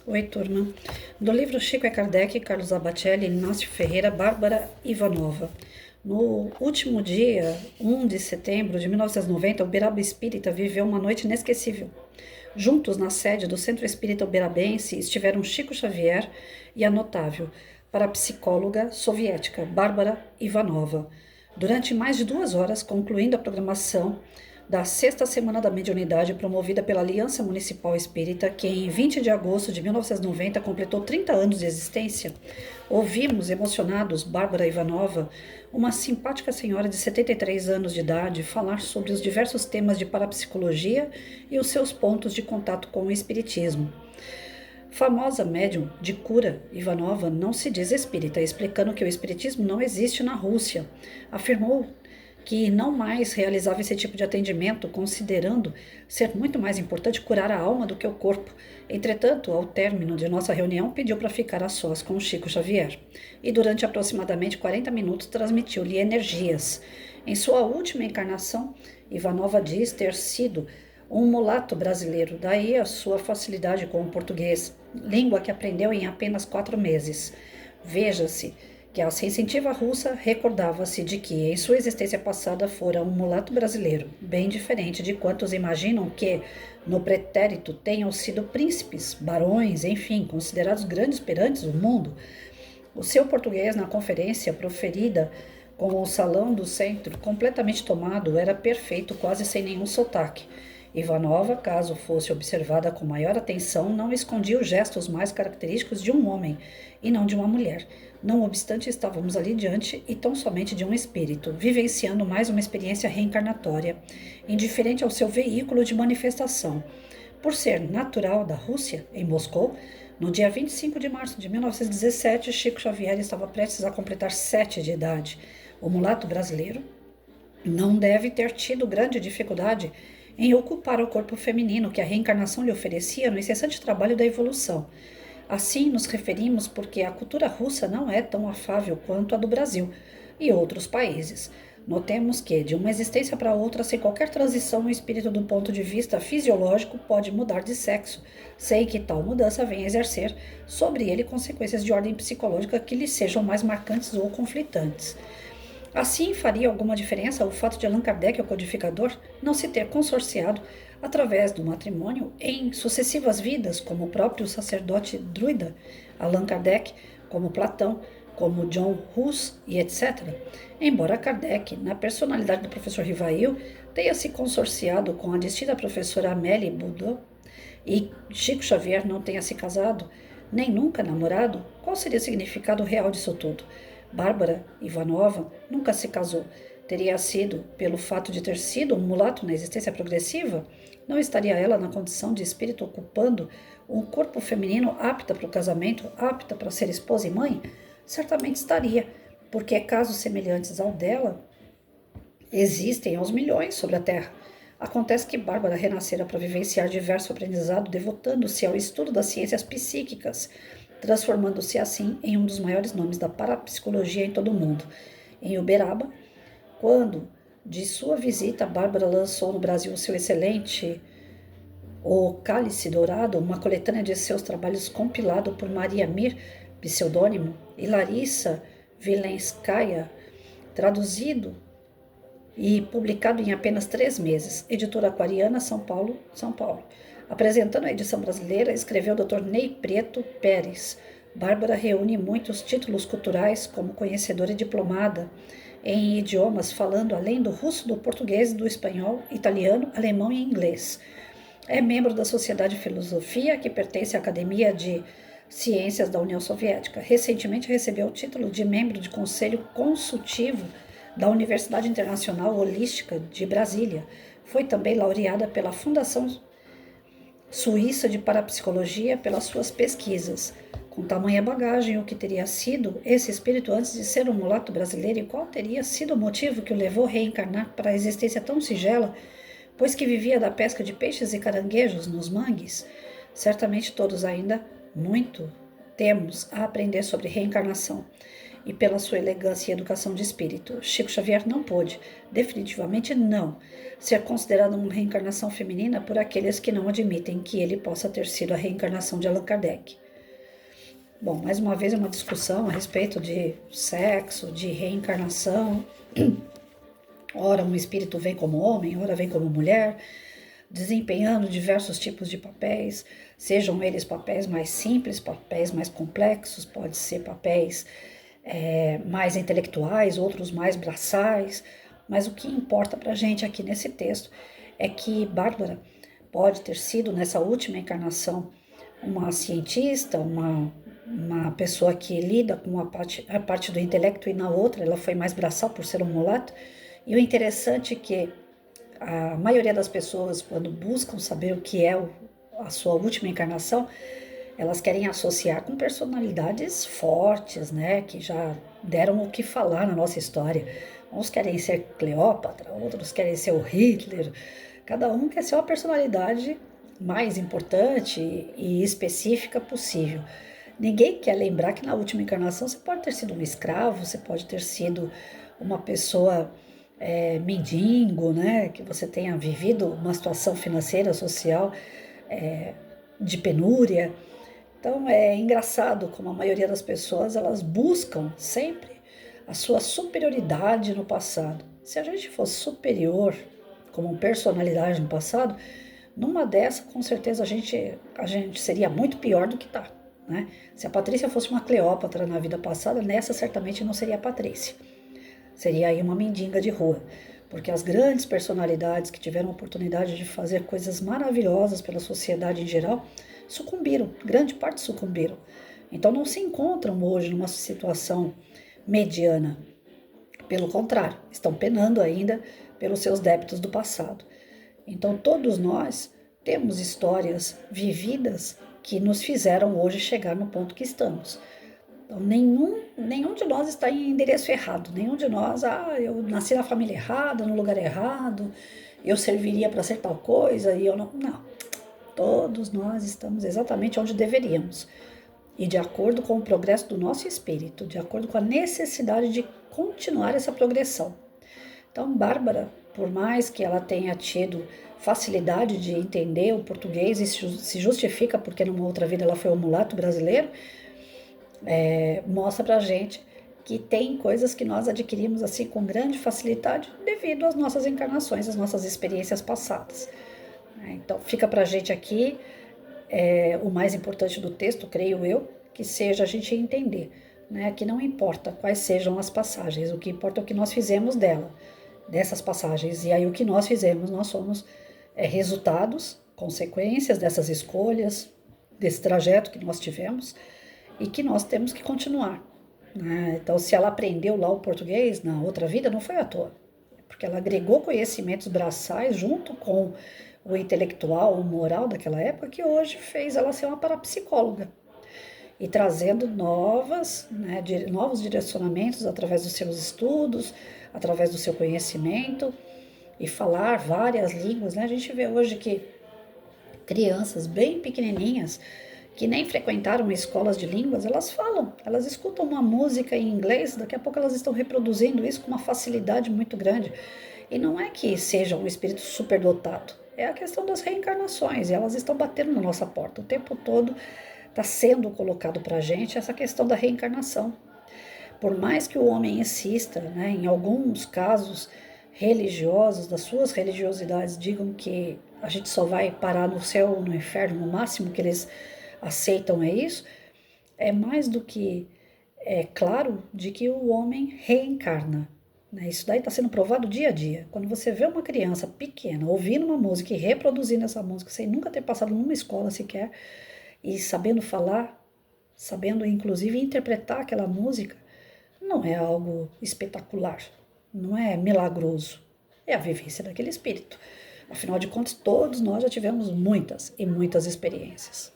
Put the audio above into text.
Oi, turma. Do livro Chico e Kardec, Carlos Abacelli, Inácio Ferreira, Bárbara Ivanova. No último dia, 1 de setembro de 1990, o Uberaba Espírita viveu uma noite inesquecível. Juntos, na sede do Centro Espírita Uberabense, estiveram Chico Xavier e a notável parapsicóloga soviética Bárbara Ivanova. Durante mais de 2 horas, concluindo a programação da sexta Semana da Mediunidade, promovida pela Aliança Municipal Espírita, que em 20 de agosto de 1990 completou 30 anos de existência, ouvimos, emocionados, Bárbara Ivanova, uma simpática senhora de 73 anos de idade, falar sobre os diversos temas de parapsicologia e os seus pontos de contato com o espiritismo. Famosa médium de cura, Ivanova não se diz espírita, explicando que o espiritismo não existe na Rússia. Afirmou que não mais realizava esse tipo de atendimento, considerando ser muito mais importante curar a alma do que o corpo. Entretanto, ao término de nossa reunião, pediu para ficar a sós com Chico Xavier e durante aproximadamente 40 minutos transmitiu-lhe energias. Em sua última encarnação, Ivanova diz ter sido um mulato brasileiro, daí a sua facilidade com o português, língua que aprendeu em apenas 4 meses. Veja-se que a sensitiva russa recordava-se de que, em sua existência passada, fora um mulato brasileiro, bem diferente de quantos imaginam que, no pretérito, tenham sido príncipes, barões, enfim, considerados grandes perante o mundo. O seu português, na conferência proferida com o salão do centro completamente tomado, era perfeito, quase sem nenhum sotaque. Ivanova, caso fosse observada com maior atenção, não escondia os gestos mais característicos de um homem e não de uma mulher. Não obstante, estávamos ali diante e tão somente de um espírito, vivenciando mais uma experiência reencarnatória, indiferente ao seu veículo de manifestação. Por ser natural da Rússia, em Moscou, no dia 25 de março de 1917, Chico Xavier estava prestes a completar 7 de idade. O mulato brasileiro não deve ter tido grande dificuldade em ocupar o corpo feminino que a reencarnação lhe oferecia no incessante trabalho da evolução. Assim nos referimos porque a cultura russa não é tão afável quanto a do Brasil e outros países. Notemos que, de uma existência para outra, sem qualquer transição, o espírito, do ponto de vista fisiológico, pode mudar de sexo, sem que tal mudança venha exercer sobre ele consequências de ordem psicológica que lhe sejam mais marcantes ou conflitantes. Assim, faria alguma diferença o fato de Allan Kardec, o codificador, não se ter consorciado através do matrimônio em sucessivas vidas, como o próprio sacerdote druida Allan Kardec, como Platão, como John Hus e etc. Embora Kardec, na personalidade do professor Rivail, tenha se consorciado com a distinta professora Amélie Boudot e Chico Xavier não tenha se casado, nem nunca namorado, qual seria o significado real disso tudo? Bárbara Ivanova nunca se casou. Teria sido pelo fato de ter sido um mulato na existência progressiva? Não estaria ela na condição de espírito ocupando um corpo feminino apta para o casamento, apta para ser esposa e mãe? Certamente estaria, porque casos semelhantes ao dela existem aos milhões sobre a Terra. Acontece que Bárbara renascera para vivenciar diverso aprendizado, devotando-se ao estudo das ciências psíquicas, transformando-se assim em um dos maiores nomes da parapsicologia em todo o mundo. Em Uberaba, quando de sua visita, Bárbara lançou no Brasil o seu excelente O Cálice Dourado, uma coletânea de seus trabalhos compilado por Maria Mir, pseudônimo, e Larissa Vilenskaya, traduzido e publicado em apenas 3 meses. Editora Aquariana, São Paulo, São Paulo. Apresentando a edição brasileira, escreveu o Dr. Ney Preto Pérez. Bárbara reúne muitos títulos culturais como conhecedora e diplomada em idiomas, falando além do russo, do português, do espanhol, italiano, alemão e inglês. É membro da Sociedade de Filosofia, que pertence à Academia de Ciências da União Soviética. Recentemente recebeu o título de membro de Conselho Consultivo da Universidade Internacional Holística de Brasília. Foi também laureada pela Fundação Suíça de Parapsicologia pelas suas pesquisas. Com tamanha bagagem, o que teria sido esse espírito antes de ser um mulato brasileiro e qual teria sido o motivo que o levou a reencarnar para a existência tão sigela, pois que vivia da pesca de peixes e caranguejos nos mangues? Certamente todos ainda muito temos a aprender sobre reencarnação. e pela sua elegância e educação de espírito. Chico Xavier não pôde, definitivamente não, ser considerado uma reencarnação feminina por aqueles que não admitem que ele possa ter sido a reencarnação de Allan Kardec. Bom, mais uma vez é uma discussão a respeito de sexo, de reencarnação. Ora um espírito vem como homem, ora vem como mulher, desempenhando diversos tipos de papéis, sejam eles papéis mais simples, papéis mais complexos, pode ser papéis mais intelectuais, outros mais braçais, mas o que importa para a gente aqui nesse texto é que Bárbara pode ter sido, nessa última encarnação, uma cientista, uma pessoa que lida com a parte do intelecto, e na outra ela foi mais braçal por ser um mulato. E o interessante é que a maioria das pessoas, quando buscam saber o que é a sua última encarnação, elas querem associar com personalidades fortes, né, que já deram o que falar na nossa história. Uns querem ser Cleópatra, outros querem ser o Hitler. Cada um quer ser uma personalidade mais importante e específica possível. Ninguém quer lembrar que na última encarnação você pode ter sido um escravo, você pode ter sido uma pessoa mendigo, né? Que você tenha vivido uma situação financeira, social de penúria. Então é engraçado como a maioria das pessoas elas buscam sempre a sua superioridade no passado. Se a gente fosse superior como personalidade no passado, numa dessa com certeza a gente seria muito pior do que está. Né? Se a Patrícia fosse uma Cleópatra na vida passada, nessa certamente não seria a Patrícia. Seria aí uma mendiga de rua. Porque as grandes personalidades que tiveram a oportunidade de fazer coisas maravilhosas pela sociedade em geral, sucumbiram, grande parte sucumbiram. Então não se encontram hoje numa situação mediana. Pelo contrário, estão penando ainda pelos seus débitos do passado. Então todos nós temos histórias vividas que nos fizeram hoje chegar no ponto que estamos. Então, nenhum de nós está em endereço errado. Nenhum de nós, eu nasci na família errada, no lugar errado, eu serviria para ser tal coisa e eu não. Não. Todos nós estamos exatamente onde deveríamos. E de acordo com o progresso do nosso espírito, de acordo com a necessidade de continuar essa progressão. Então, Bárbara, por mais que ela tenha tido facilidade de entender o português e se justifica porque numa outra vida ela foi um mulato brasileiro, mostra pra gente que tem coisas que nós adquirimos assim com grande facilidade devido às nossas encarnações, às nossas experiências passadas. Então fica pra gente aqui o mais importante do texto, creio eu, que seja a gente entender, né, que não importa quais sejam as passagens, o que importa é o que nós fizemos dessas passagens, e aí o que nós fizemos, nós somos resultados, consequências dessas escolhas, desse trajeto que nós tivemos, e que nós temos que continuar. Né? Então, se ela aprendeu lá o português na outra vida, não foi à toa, porque ela agregou conhecimentos braçais junto com o intelectual, o moral daquela época, que hoje fez ela ser uma parapsicóloga e trazendo novos direcionamentos através dos seus estudos, através do seu conhecimento e falar várias línguas. Né? A gente vê hoje que crianças bem pequenininhas que nem frequentaram escolas de línguas, elas falam, elas escutam uma música em inglês, daqui a pouco elas estão reproduzindo isso com uma facilidade muito grande. E não é que seja um espírito superdotado, é a questão das reencarnações, e elas estão batendo na nossa porta. O tempo todo está sendo colocado para a gente essa questão da reencarnação. Por mais que o homem insista, né, em alguns casos religiosos, das suas religiosidades, digam que a gente só vai parar no céu ou no inferno, no máximo que eles aceitam é isso, é mais do que claro de que o homem reencarna. Né? Isso daí está sendo provado dia a dia. Quando você vê uma criança pequena ouvindo uma música e reproduzindo essa música sem nunca ter passado numa escola sequer e sabendo falar, sabendo inclusive interpretar aquela música, não é algo espetacular, não é milagroso, é a vivência daquele espírito. Afinal de contas, todos nós já tivemos muitas e muitas experiências.